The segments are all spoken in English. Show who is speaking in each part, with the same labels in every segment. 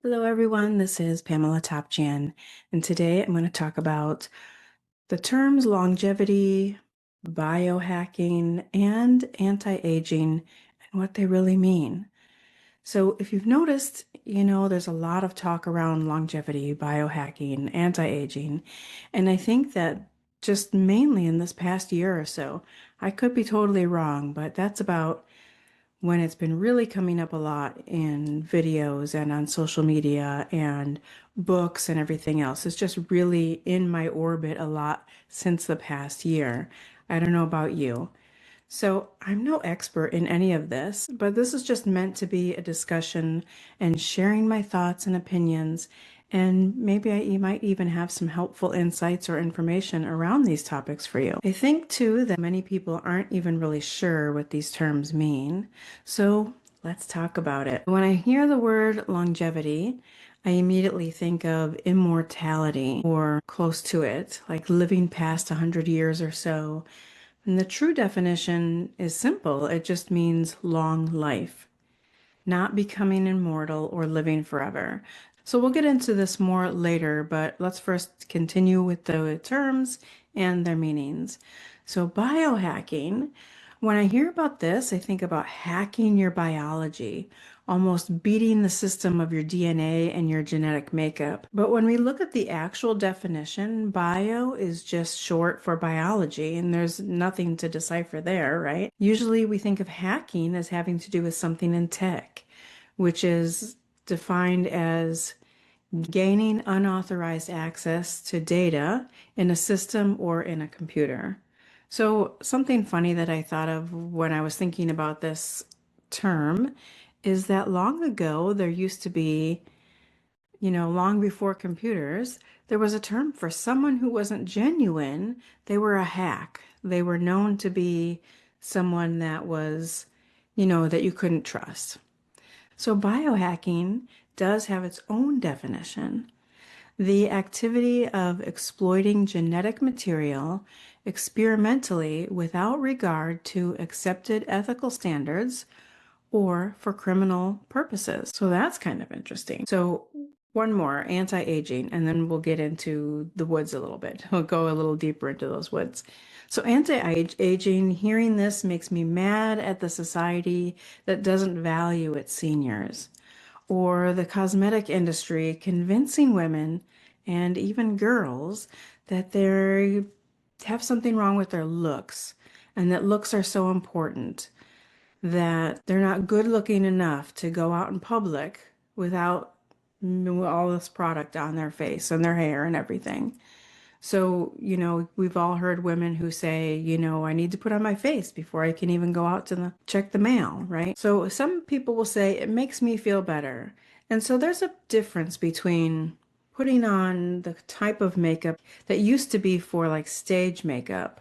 Speaker 1: Hello, everyone. This is PamelaTopjian, and today I'm going to talk about the terms longevity, biohacking, and anti-aging and what they really mean. So, if you've noticed, there's a lot of talk around longevity, biohacking, anti-aging, and I think that just mainly in this past year or so, I could be totally wrong, but that's about when it's been really coming up a lot in videos and on social media and books and everything else. It's just really in my orbit a lot since the past year. I don't know about you. So, I'm no expert in any of this, but this is just meant to be a discussion and sharing my thoughts and opinions. And maybe I might even have some helpful insights or information around these topics for you. I think too that many people aren't even really sure what these terms mean. So, let's talk about it. When I hear the word longevity, I immediately think of immortality or close to it, like living past 100 years or so. And the true definition is simple. It just means long life, not becoming immortal or living forever. So we'll get into this more later, but let's first continue with the terms and their meanings. So, biohacking, when I hear about this, I think about hacking your biology, almost beating the system of your DNA and your genetic makeup. But when we look at the actual definition, bio is just short for biology, and there's nothing to decipher there, right? Usually we think of hacking as having to do with something in tech, which is defined as gaining unauthorized access to data in a system or in a computer. So, something funny that I thought of when I was thinking about this term is that long ago there used to be, long before computers, there was a term for someone who wasn't genuine. They were a hack. They were known to be someone that was, that you couldn't trust. So, biohacking does have its own definition: the activity of exploiting genetic material experimentally without regard to accepted ethical standards or for criminal purposes. So that's kind of interesting. So, one more, anti-aging, and then we'll get into the woods a little bit. We'll go a little deeper into those woods. So, anti-aging, hearing this makes me mad at the society that doesn't value its seniors, or the cosmetic industry convincing women and even girls that they have something wrong with their looks and that looks are so important, that they're not good looking enough to go out in public without all this product on their face and their hair and everything. So, we've all heard women who say, I need to put on my face before I can even go out to check the mail, right? So some people will say it makes me feel better. And so there's a difference between putting on the type of makeup that used to be for like stage makeup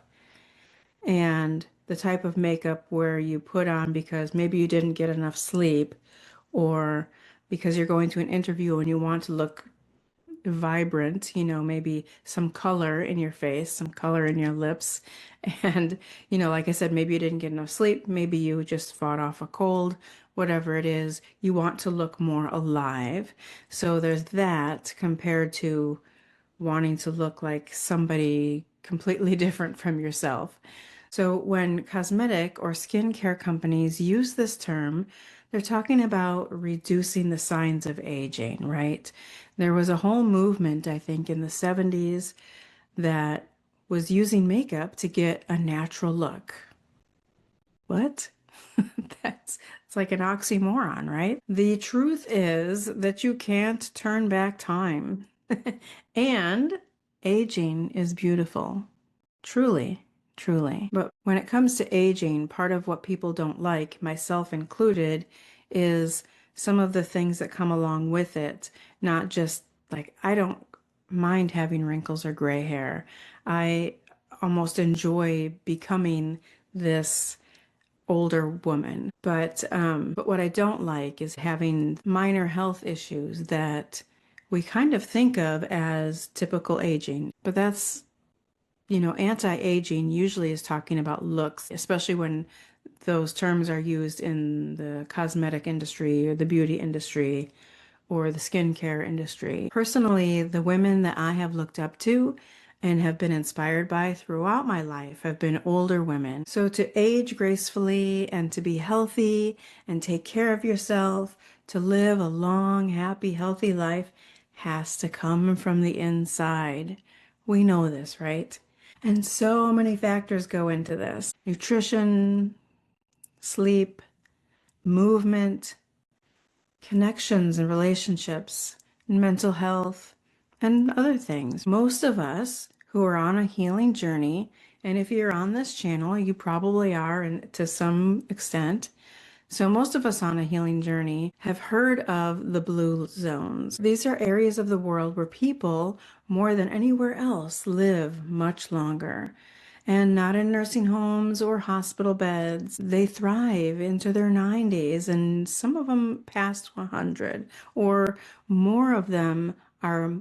Speaker 1: and the type of makeup where you put on because maybe you didn't get enough sleep or because you're going to an interview and you want to look vibrant, maybe some color in your face, some color in your lips. And, like I said, maybe you didn't get enough sleep, maybe you just fought off a cold, whatever it is, you want to look more alive. So there's that compared to wanting to look like somebody completely different from yourself. So when cosmetic or skincare companies use this term, they're talking about reducing the signs of aging, right? There was a whole movement, I think, in the 70s that was using makeup to get a natural look. What? That's it's like an oxymoron, right? The truth is that you can't turn back time. And aging is beautiful. Truly, truly. But when it comes to aging, part of what people don't like, myself included, is some of the things that come along with it. Not just like, I don't mind having wrinkles or gray hair. I almost enjoy becoming this older woman. But what I don't like is having minor health issues that we kind of think of as typical aging. But that's, anti-aging usually is talking about looks, especially when those terms are used in the cosmetic industry or the beauty industry or the skincare industry. Personally, the women that I have looked up to and have been inspired by throughout my life have been older women. So to age gracefully and to be healthy and take care of yourself, to live a long, happy, healthy life has to come from the inside. We know this, right? And so many factors go into this: nutrition, sleep, movement, connections and relationships, mental health, and other things. Most of us who are on a healing journey, and if you're on this channel, you probably are to some extent. So most of us on a healing journey have heard of the blue zones. These are areas of the world where people, more than anywhere else, live much longer. And not in nursing homes or hospital beds. They thrive into their 90s, and some of them past 100, or more of them are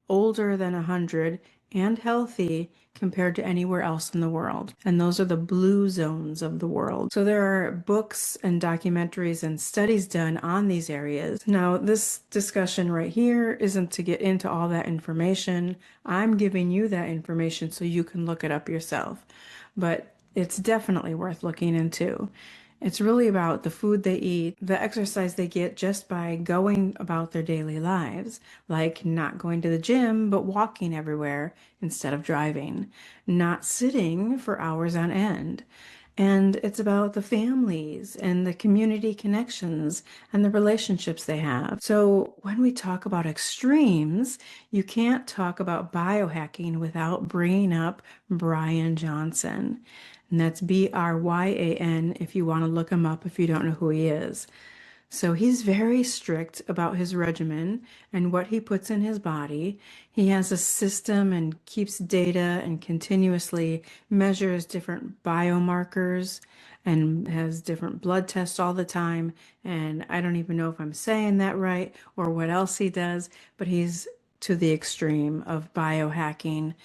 Speaker 1: older than 100 and healthy compared to anywhere else in the world. And those are the blue zones of the world. So there are books and documentaries and studies done on these areas. Now, this discussion right here isn't to get into all that information. I'm giving you that information so you can look it up yourself. But it's definitely worth looking into. It's really about the food they eat, the exercise they get just by going about their daily lives, like not going to the gym, but walking everywhere instead of driving, not sitting for hours on end. And it's about the families and the community connections and the relationships they have. So when we talk about extremes, you can't talk about biohacking without bringing up Brian Johnson. And that's Bryan if you want to look him up if you don't know who he is. So he's very strict about his regimen and what he puts in his body. He has a system and keeps data and continuously measures different biomarkers and has different blood tests all the time. And I don't even know if I'm saying that right or what else he does, but he's to the extreme of biohacking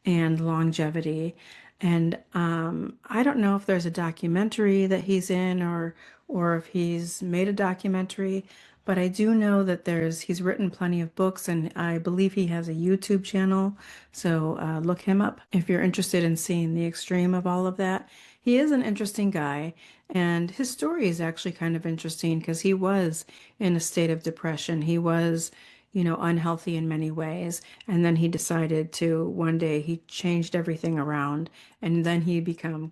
Speaker 1: and longevity. And I don't know if there's a documentary that he's in or if he's made a documentary, but I do know that he's written plenty of books, and I believe he has a YouTube channel. So look him up if you're interested in seeing the extreme of all of that. He is an interesting guy, and his story is actually kind of interesting because he was in a state of depression. He was unhealthy in many ways. And then he decided to, one day he changed everything around, and then he became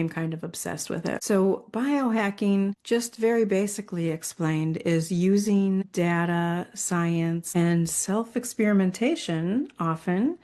Speaker 1: kind of obsessed with it. So biohacking, just very basically explained, is using data, science, and self-experimentation often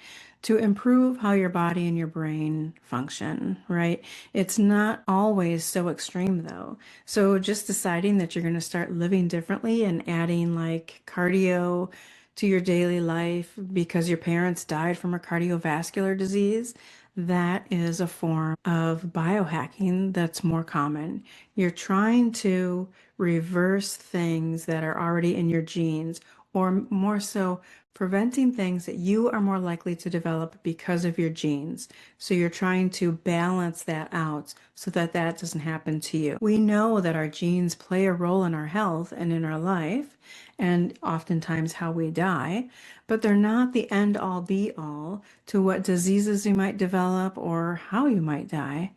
Speaker 1: to improve how your body and your brain function, right? It's not always so extreme though. So just deciding that you're going to start living differently and adding like cardio to your daily life because your parents died from a cardiovascular disease, that is a form of biohacking that's more common. You're trying to reverse things that are already in your genes, or more so, preventing things that you are more likely to develop because of your genes. So you're trying to balance that out so that that doesn't happen to you. We know that our genes play a role in our health and in our life, and oftentimes how we die, but they're not the end all be all to what diseases you might develop or how you might die.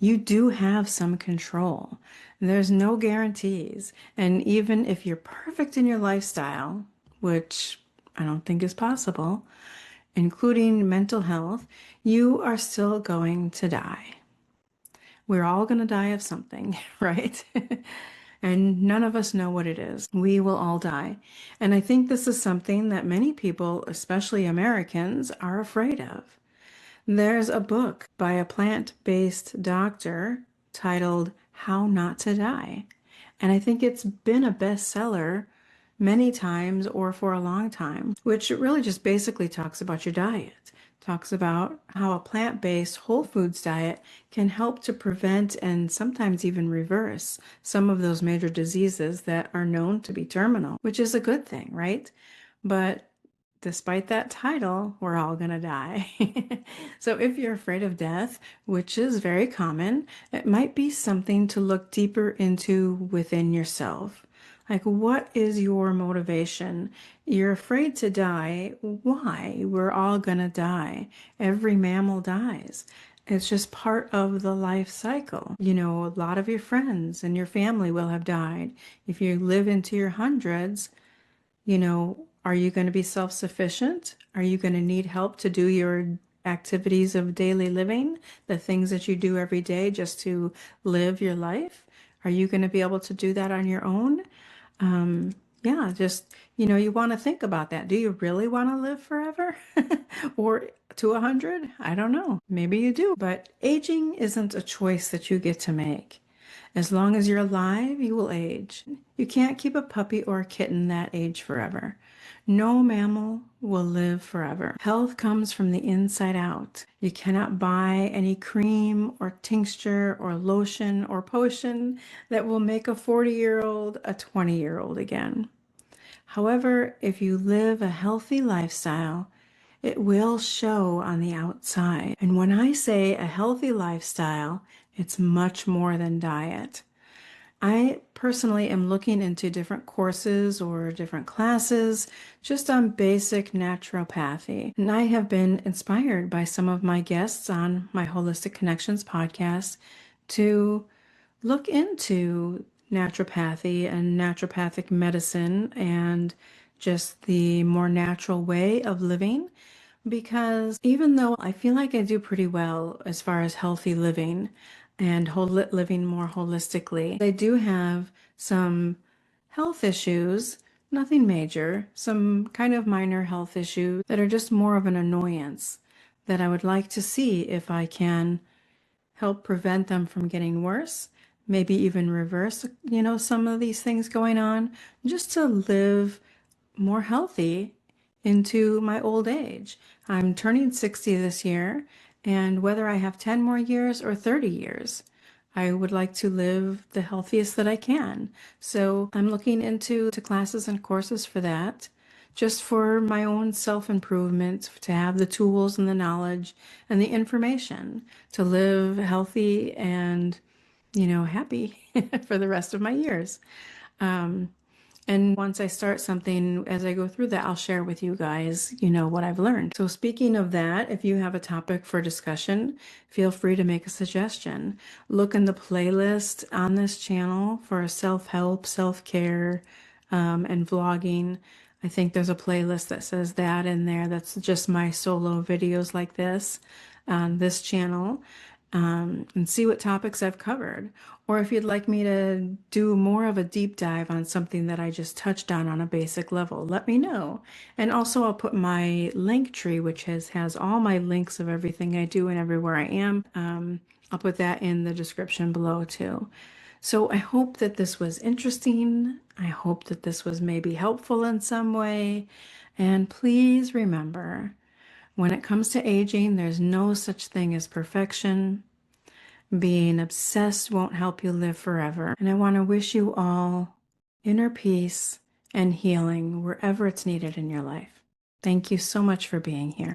Speaker 1: You do have some control. There's no guarantees. And even if you're perfect in your lifestyle, which I don't think is possible, including mental health, you are still going to die. We're all going to die of something, right? And none of us know what it is. We will all die. And I think this is something that many people, especially Americans, are afraid of. There's a book by a plant-based doctor titled How Not to Die. And I think it's been a bestseller many times or for a long time, which really just basically talks about your diet. Talks about how a plant-based whole foods diet can help to prevent and sometimes even reverse some of those major diseases that are known to be terminal, which is a good thing, right? But despite that title, we're all going to die. So if you're afraid of death, which is very common, it might be something to look deeper into within yourself. Like, what is your motivation? You're afraid to die. Why? We're all gonna die. Every mammal dies. It's just part of the life cycle. You know, a lot of your friends and your family will have died. If you live into your hundreds, you know, are you going to be self-sufficient? Are you going to need help to do your activities of daily living, the things that you do every day just to live your life? Are you going to be able to do that on your own? Yeah, just, you know, you want to think about that. Do you really want to live forever or to 100? I don't know. Maybe you do, but aging isn't a choice that you get to make. As long as you're alive, you will age. You can't keep a puppy or a kitten that age forever. No mammal will live forever. Health comes from the inside out. You cannot buy any cream or tincture or lotion or potion that will make a 40-year-old a 20-year-old again. However, if you live a healthy lifestyle, it will show on the outside. And when I say a healthy lifestyle, it's much more than diet. I personally am looking into different courses or different classes just on basic naturopathy. And I have been inspired by some of my guests on my Holistic Connections podcast to look into naturopathy and naturopathic medicine and just the more natural way of living. Because even though I feel like I do pretty well as far as healthy living and living more holistically, I do have some health issues, nothing major, some kind of minor health issues that are just more of an annoyance that I would like to see if I can help prevent them from getting worse, maybe even reverse, you know, some of these things going on, just to live more healthy into my old age. I'm turning 60 this year, and whether I have 10 more years or 30 years, I would like to live the healthiest that I can. So I'm looking into classes and courses for that, just for my own self-improvement, to have the tools and the knowledge and the information to live healthy and, you know, happy for the rest of my years. And once I start something, as I go through that, I'll share with you guys, you know, what I've learned. So speaking of that, if you have a topic for discussion, feel free to make a suggestion. Look in the playlist on this channel for self-help, self-care, and vlogging. I think there's a playlist that says that in there. That's just my solo videos like this on this channel, and see what topics I've covered. Or if you'd like me to do more of a deep dive on something that I just touched on a basic level, let me know. And also I'll put my Linktree, which has all my links of everything I do and everywhere I am. I'll put that in the description below too. So I hope that this was interesting. I hope that this was maybe helpful in some way. And please remember, when it comes to aging, there's no such thing as perfection. Being obsessed won't help you live forever. And I want to wish you all inner peace and healing wherever it's needed in your life. Thank you so much for being here.